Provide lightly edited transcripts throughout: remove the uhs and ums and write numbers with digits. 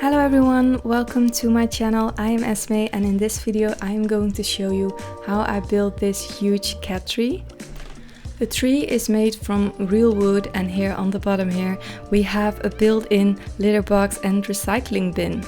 Hello everyone, welcome to my channel. I am Esme and in this video I am going to show you how I built this huge cat tree. The tree is made from real wood and here on the bottom here we have a built-in litter box and recycling bin.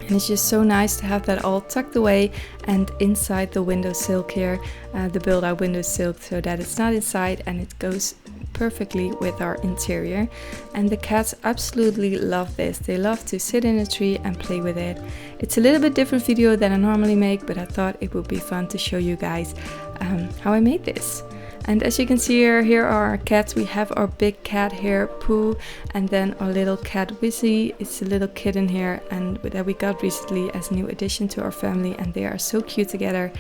And it's just so nice to have that all tucked away and inside the windowsill here, the build-out windowsill, so that it's not inside and it goes perfectly with our interior. And the cats absolutely love this. They love to sit in a tree and play with it. It's a little bit different video than I normally make, but I thought it would be fun to show you guys how I made this. And as you can see here are our cats. We have our big cat here, Pooh, and then our little cat Wizzie. It's a little kitten here and that we got recently as a new addition to our family, and they are so cute together.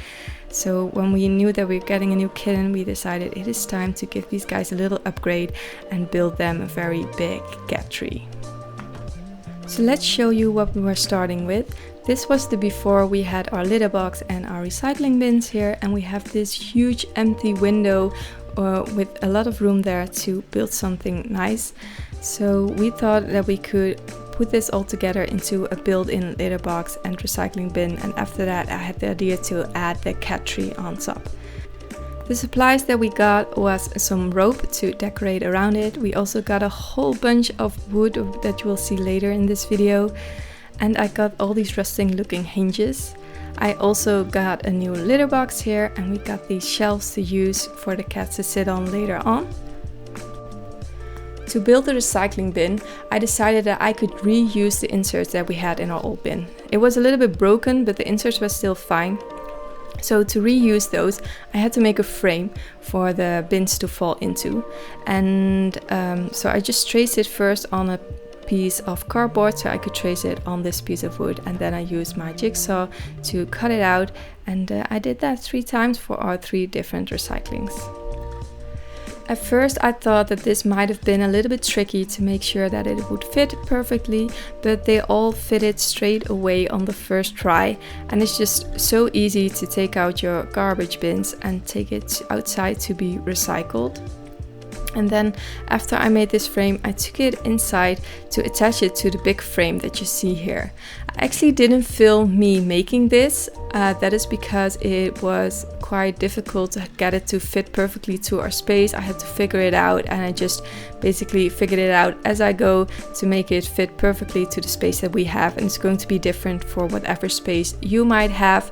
So when we knew that we were getting a new kitten, we decided it is time to give these guys a little upgrade and build them a very big cat tree. So let's show you what we were starting with. This was the before. We had our litter box and our recycling bins here, and we have this huge empty window with a lot of room there to build something nice. So we thought that we could put this all together into a built-in litter box and recycling bin, and after that I had the idea to add the cat tree on top. The supplies that we got was some rope to decorate around it. We also got a whole bunch of wood that you will see later in this video. And I got all these rusting looking hinges. I also got a new litter box here, and we got these shelves to use for the cats to sit on later on. To build the recycling bin, I decided that I could reuse the inserts that we had in our old bin. It was a little bit broken, but the inserts were still fine. So to reuse those, I had to make a frame for the bins to fall into. And so I just traced it first on a piece of cardboard so I could trace it on this piece of wood, and then I used my jigsaw to cut it out, and I did that 3 times for our 3 different recyclings. At first I thought that this might have been a little bit tricky to make sure that it would fit perfectly, but they all fitted straight away on the first try, and it's just so easy to take out your garbage bins and take it outside to be recycled. And then after I made this frame, I took it inside to attach it to the big frame that you see here. I actually didn't film me making this. That is because it was quite difficult to get it to fit perfectly to our space. I had to figure it out, and I just basically figured it out as I go to make it fit perfectly to the space that we have. And it's going to be different for whatever space you might have.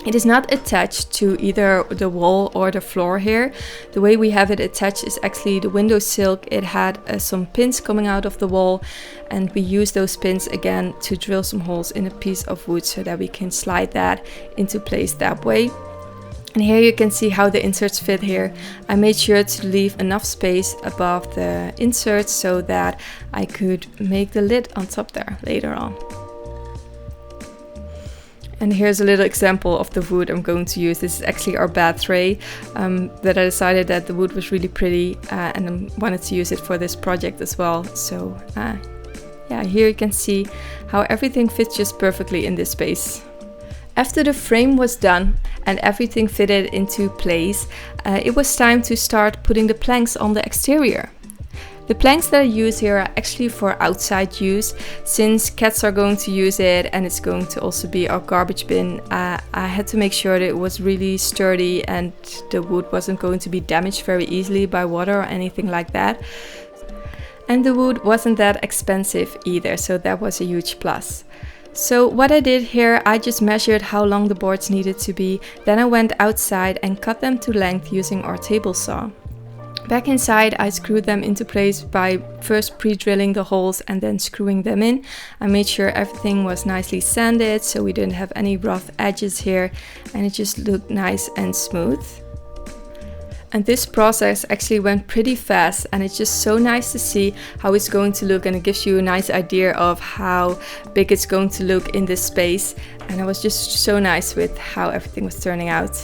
It is not attached to either the wall or the floor here. The way we have it attached is actually the windowsill. It had some pins coming out of the wall, and we use those pins again to drill some holes in a piece of wood so that we can slide that into place that way. And here you can see how the inserts fit here. I made sure to leave enough space above the inserts so that I could make the lid on top there later on. And here's a little example of the wood I'm going to use. This is actually our bath tray, that I decided that the wood was really pretty and I wanted to use it for this project as well. So yeah, here you can see how everything fits just perfectly in this space. After the frame was done and everything fitted into place, it was time to start putting the planks on the exterior. The planks that I use here are actually for outside use. Since cats are going to use it and it's going to also be our garbage bin, I had to make sure that it was really sturdy and the wood wasn't going to be damaged very easily by water or anything like that. And the wood wasn't that expensive either, so that was a huge plus. So what I did here, I just measured how long the boards needed to be. Then I went outside and cut them to length using our table saw. Back inside, I screwed them into place by first pre-drilling the holes and then screwing them in. I made sure everything was nicely sanded so we didn't have any rough edges here, and it just looked nice and smooth. And this process actually went pretty fast, and it's just so nice to see how it's going to look, and it gives you a nice idea of how big it's going to look in this space. And I was just so nice with how everything was turning out.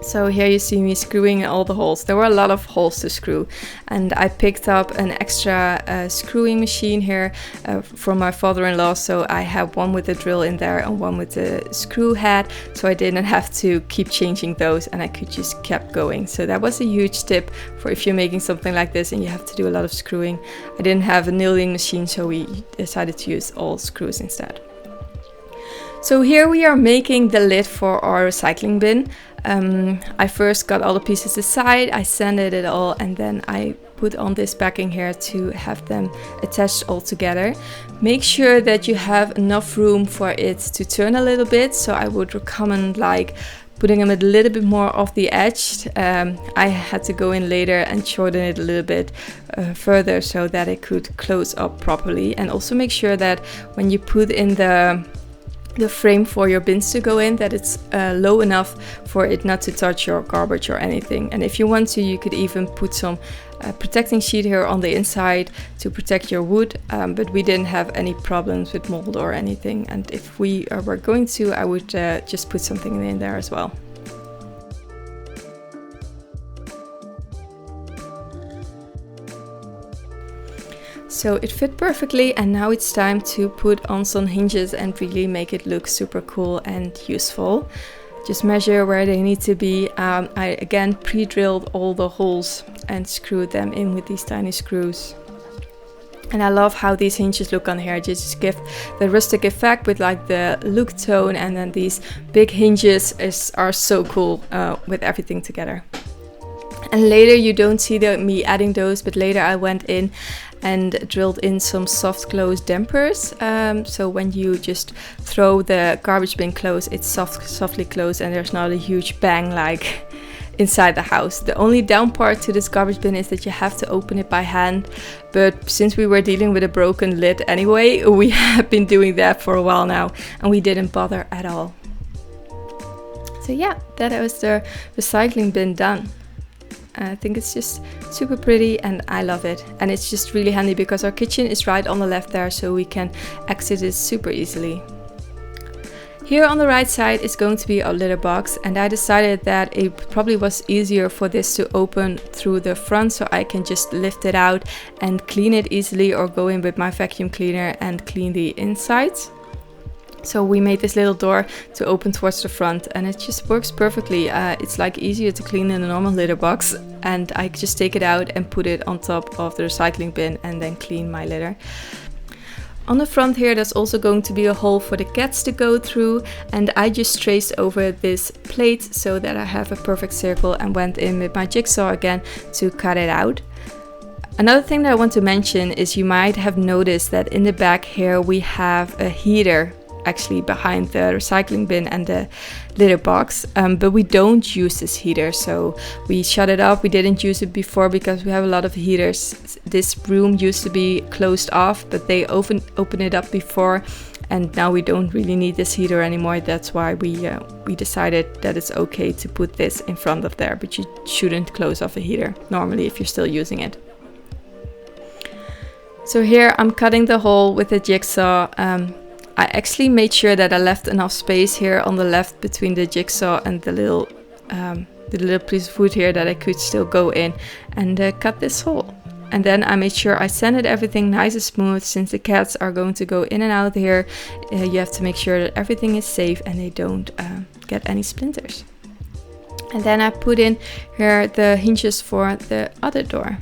So here you see me screwing in all the holes. There were a lot of holes to screw, and I picked up an extra screwing machine here from my father-in-law. So I have one with the drill in there and one with the screw head, so I didn't have to keep changing those, and I could just keep going. So that was a huge tip for if you're making something like this and you have to do a lot of screwing. I didn't have a nailing machine, so we decided to use all screws instead. So here we are making the lid for our recycling bin. I first got all the pieces aside, I sanded it all, and then I put on this backing here to have them attached all together. Make sure that you have enough room for it to turn a little bit, so I would recommend like putting them a little bit more off the edge. I had to go in later and shorten it a little bit further so that it could close up properly, and also make sure that when you put in the frame for your bins to go in, that it's low enough for it not to touch your garbage or anything. And if you want to, you could even put some protecting sheet here on the inside to protect your wood, but we didn't have any problems with mold or anything, and if we were going to, I would just put something in there as well. So it fit perfectly, and now it's time to put on some hinges and really make it look super cool and useful. Just measure where they need to be. I again pre-drilled all the holes and screwed them in with these tiny screws. And I love how these hinges look on here. Just give the rustic effect with like the look tone, and then these big hinges are so cool with everything together. And later you don't see me adding those, but later I went in and drilled in some soft close dampers. So when you just throw the garbage bin close, it's softly closed, and there's not a huge bang like inside the house. The only down part to this garbage bin is that you have to open it by hand, but since we were dealing with a broken lid anyway, we have been doing that for a while now, and we didn't bother at all. So yeah, that was the recycling bin done. I think it's just super pretty and I love it, and it's just really handy because our kitchen is right on the left there, so we can exit it super easily. Here on the right side is going to be our litter box, and I decided that it probably was easier for this to open through the front, so I can just lift it out and clean it easily, or go in with my vacuum cleaner and clean the insides. So we made this little door to open towards the front, and it just works perfectly. It's like easier to clean than a normal litter box, and I just take it out and put it on top of the recycling bin and then clean my litter. On the front here, there's also going to be a hole for the cats to go through, and I just traced over this plate so that I have a perfect circle, and went in with my jigsaw again to cut it out. Another thing that I want to mention is you might have noticed that in the back here we have a heater actually behind the recycling bin and the litter box, but we don't use this heater, so we shut it off. We didn't use it before because we have a lot of heaters. This room used to be closed off, but they open it up before, and now we don't really need this heater anymore. That's why we decided that it's okay to put this in front of there, but you shouldn't close off a heater normally if you're still using it. So here I'm cutting the hole with a jigsaw. I actually made sure that I left enough space here on the left between the jigsaw and the little piece of wood here that I could still go in and cut this hole. And then I made sure I sanded everything nice and smooth. Since the cats are going to go in and out here, you have to make sure that everything is safe and they don't get any splinters. And then I put in here the hinges for the other door.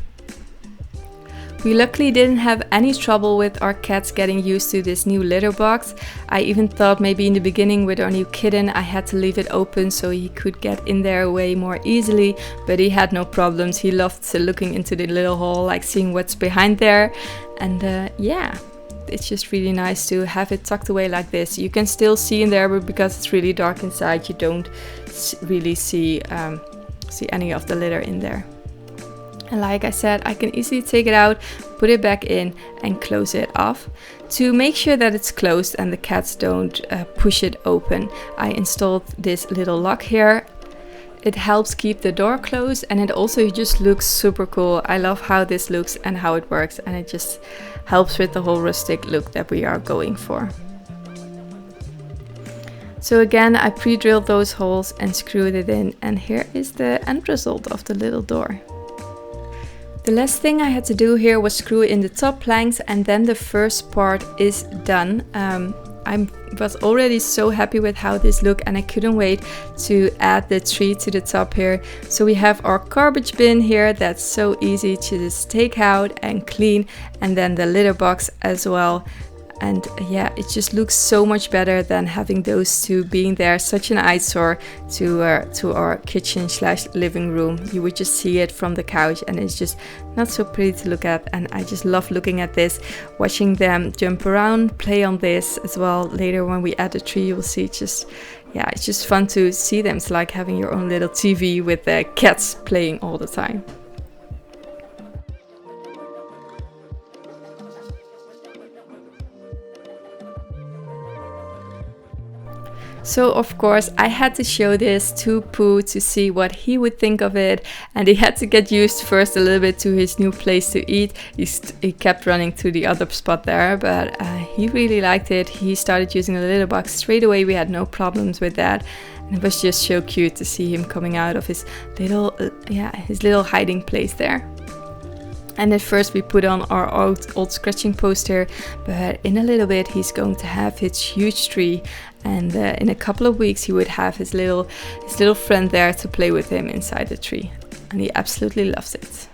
We luckily didn't have any trouble with our cats getting used to this new litter box. I even thought maybe in the beginning with our new kitten I had to leave it open so he could get in there way more easily, but he had no problems. He loved looking into the little hole, like seeing what's behind there. And yeah, it's just really nice to have it tucked away like this. You can still see in there, but because it's really dark inside, you don't really see any of the litter in there. And like I said, I can easily take it out, put it back in and close it off. To make sure that it's closed and the cats don't push it open, I installed this little lock here. It helps keep the door closed, and it also just looks super cool. I love how this looks and how it works, and it just helps with the whole rustic look that we are going for. So again, I pre-drilled those holes and screwed it in, and here is the end result of the little door. The last thing I had to do here was screw in the top planks, and then the first part is done. I was already so happy with how this looked, and I couldn't wait to add the tree to the top here. So we have our garbage bin here that's so easy to just take out and clean, and then the litter box as well. And yeah, it just looks so much better than having those two being there, such an eyesore to our kitchen / living room. You would just see it from the couch, and it's just not so pretty to look at. And I just love looking at this, watching them jump around, play on this as well. Later when we add the tree, you will see yeah, it's just fun to see them. It's like having your own little TV with the cats playing all the time. So of course I had to show this to Pooh to see what he would think of it, and he had to get used first a little bit to his new place to eat. He kept running to the other spot there, but he really liked it. He started using the litter box straight away. We had no problems with that, and it was just so cute to see him coming out of his little hiding place there. And at first we put on our old scratching poster, but in a little bit he's going to have his huge tree, and in a couple of weeks he would have his little friend there to play with him inside the tree, and he absolutely loves it.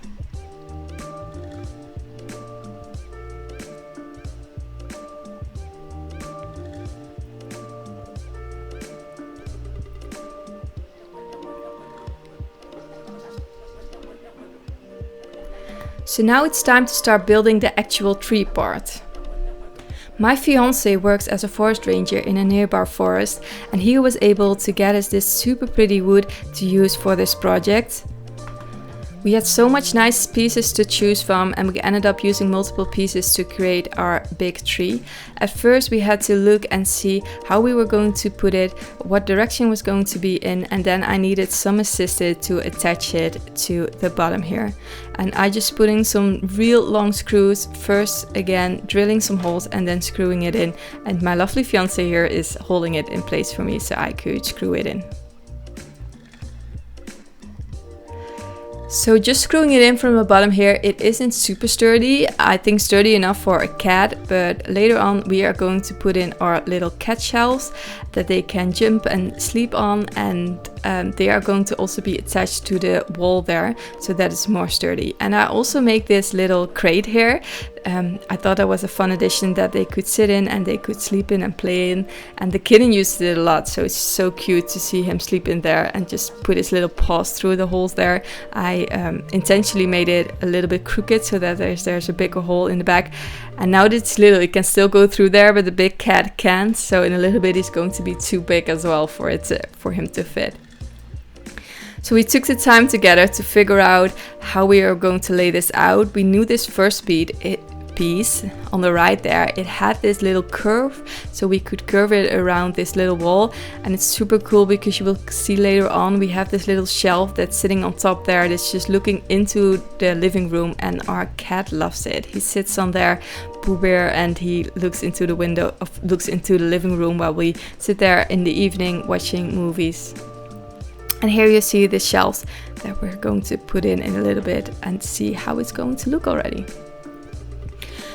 So now it's time to start building the actual tree part. My fiance works as a forest ranger in a nearby forest, and he was able to get us this super pretty wood to use for this project. We had so much nice pieces to choose from, and we ended up using multiple pieces to create our big tree. At first we had to look and see how we were going to put it, what direction was going to be in, and then I needed some assistance to attach it to the bottom here. And I just put in some real long screws, first again drilling some holes and then screwing it in, and my lovely fiance here is holding it in place for me so I could screw it in. So just screwing it in from the bottom here, it isn't super sturdy. I think sturdy enough for a cat, but later on we are going to put in our little cat shelves that they can jump and sleep on, and they are going to also be attached to the wall there, so that is more sturdy. And I also make this little crate here. I thought that was a fun addition that they could sit in and they could sleep in and play in, and the kitten used it a lot, so it's so cute to see him sleep in there and just put his little paws through the holes there. I intentionally made it a little bit crooked so that there's a bigger hole in the back, and now that it's little it can still go through there, but the big cat can't, so in a little bit it's going to be too big as well for him to fit. So we took the time together to figure out how we are going to lay this out. We knew this first piece on the right there, it had this little curve, so we could curve it around this little wall, and it's super cool because you will see later on we have this little shelf that's sitting on top there that's just looking into the living room, and our cat loves it. He sits on there, Pooh Bear, and he looks into the window, looks into the living room while we sit there in the evening watching movies. And here you see the shelves that we're going to put in a little bit and see how it's going to look already.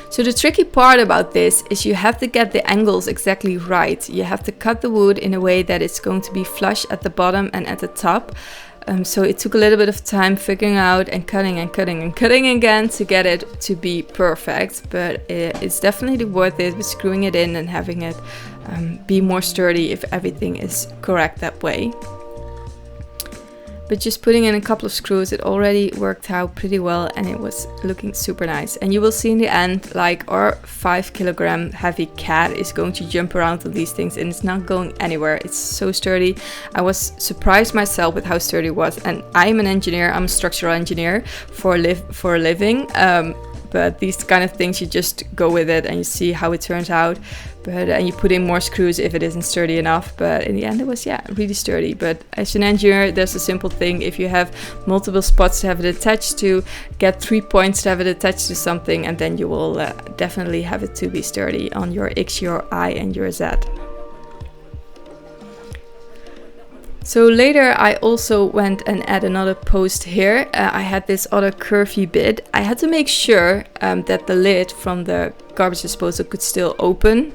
So the tricky part about this is you have to get the angles exactly right. You have to cut the wood in a way that it's going to be flush at the bottom and at the top. So it took a little bit of time figuring out and cutting and cutting and cutting again to get it to be perfect. But it's definitely worth it with screwing it in and having it be more sturdy if everything is correct that way. But just putting in a couple of screws, it already worked out pretty well, and it was looking super nice. And you will see in the end, like, our 5 kilogram heavy cat is going to jump around on these things, and it's not going anywhere. It's so sturdy. I was surprised myself with how sturdy it was. And I'm an engineer, I'm a structural engineer for a living. But these kind of things, you just go with it and you see how it turns out. And you put in more screws if it isn't sturdy enough. But in the end it was, really sturdy. But as an engineer, there's a simple thing. If you have multiple spots to have it attached to, get 3 points to have it attached to something, and then you will definitely have it to be sturdy on your X, your Y, and your Z. So later I also went and added another post here. I had this other curvy bit. I had to make sure that the lid from the garbage disposal could still open.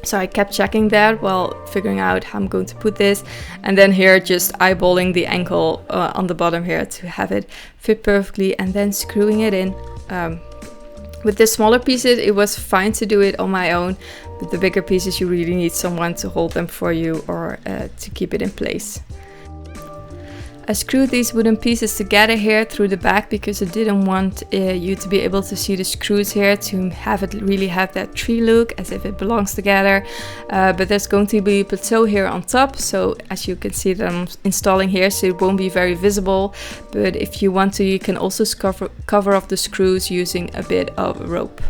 So I kept checking that while figuring out how I'm going to put this. And then here just eyeballing the ankle on the bottom here to have it fit perfectly, and then screwing it in. With the smaller pieces it was fine to do it on my own. With the bigger pieces you really need someone to hold them for you or to keep it in place. I screwed these wooden pieces together here through the back because I didn't want you to be able to see the screws here, to have it really have that tree look as if it belongs together. But there's going to be a plateau here on top, so as you can see that I'm installing here, so it won't be very visible. But if you want to, you can also cover off the screws using a bit of rope.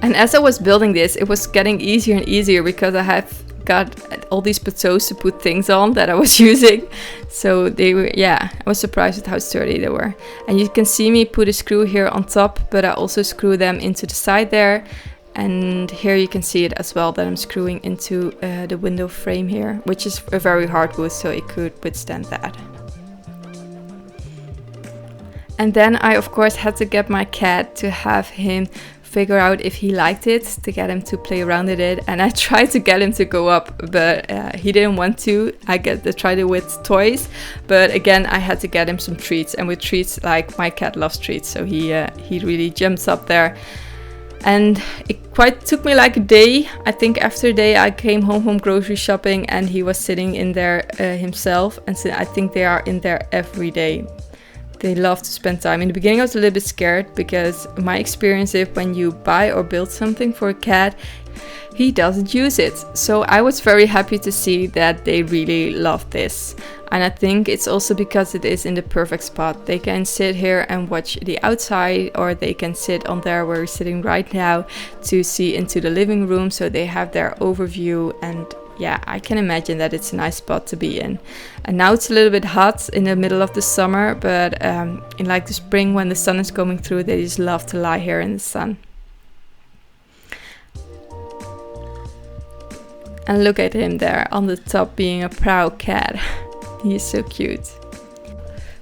And as I was building this, it was getting easier and easier because I have got all these plateaus to put things on that I was using. So they were, yeah, I was surprised at how sturdy they were. And you can see me put a screw here on top, but I also screw them into the side there. And here you can see it as well, that I'm screwing into the window frame here, which is a very hard wood, so it could withstand that. And then I of course had to get my cat to have him figure out if he liked it, to get him to play around with it. And I tried to get him to go up, but he didn't want to. I tried it with toys, but again I had to get him some treats, and with treats, like, my cat loves treats, so he really jumps up there. And it quite took me like a day. I think after a day I came home from grocery shopping and he was sitting in there himself, and so I think they are in there every day. They love to spend time. In the beginning I was a little bit scared because my experience is when you buy or build something for a cat, he doesn't use it. So I was very happy to see that they really love this. And I think it's also because it is in the perfect spot. They can sit here and watch the outside, or they can sit on there where we're sitting right now to see into the living room, so they have their overview. And yeah, I can imagine that it's a nice spot to be in. And now it's a little bit hot in the middle of the summer, but in like the spring when the sun is coming through, they just love to lie here in the sun. And look at him there on the top being a proud cat. He is so cute.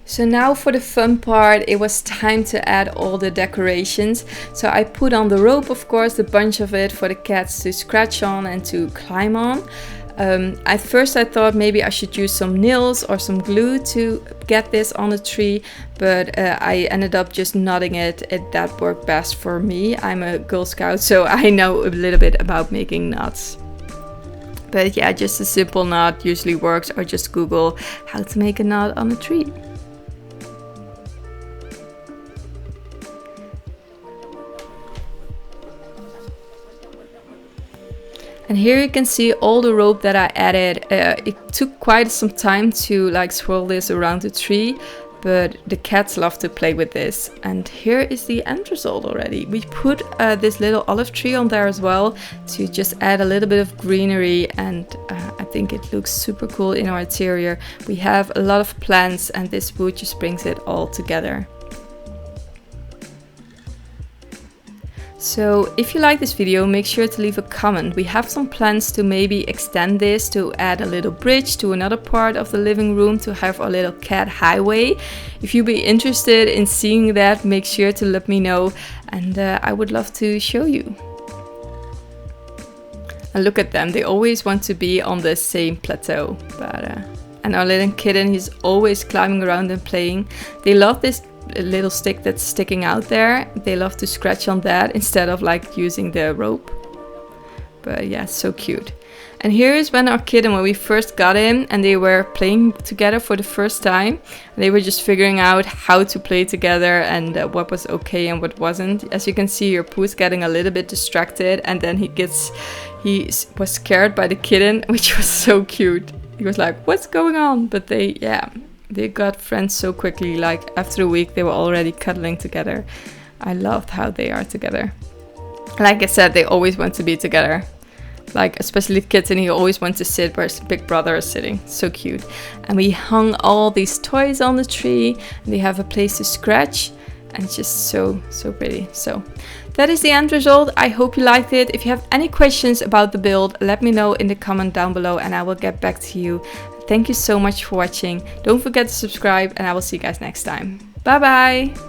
So now for the fun part, it was time to add all the decorations. So I put on the rope, of course, a bunch of it for the cats to scratch on and to climb on. At first I thought maybe I should use some nails or some glue to get this on the tree, but I ended up just knotting it. That worked best for me. I'm a Girl Scout, so I know a little bit about making knots. But yeah, just a simple knot usually works, or just Google how to make a knot on a tree. And here you can see all the rope that I added. It took quite some time to like swirl this around the tree, but the cats love to play with this. And here is the end result already. We put this little olive tree on there as well to just add a little bit of greenery, and I think it looks super cool in our interior. We have a lot of plants and this wood just brings it all together. So if you like this video, make sure to leave a comment. We have some plans to maybe extend this, to add a little bridge to another part of the living room, to have a little cat highway. If you'd be interested in seeing that, make sure to let me know, and I would love to show you. And look at them, they always want to be on the same plateau. And our little kitten, he's always climbing around and playing. They love this little stick that's sticking out there. They love to scratch on that instead of like using the rope. But yeah, so cute. And here is when our kitten, when we first got him and they were playing together for the first time. They were just figuring out how to play together and what was okay and what wasn't. As you can see here, Pooh's getting a little bit distracted, and then he was scared by the kitten, which was so cute. He was like, what's going on? But they got friends so quickly. Like after a week they were already cuddling together. I loved how they are together. Like I said, they always want to be together. Like especially the kitten, he always wants to sit where his big brother is sitting. So cute. And we hung all these toys on the tree, and they have a place to scratch. and it's just so pretty. So that is the end result. I hope you liked it. If you have any questions about the build, let me know in the comment down below and I will get back to you. Thank you so much for watching. Don't forget to subscribe and I will see you guys next time. Bye bye!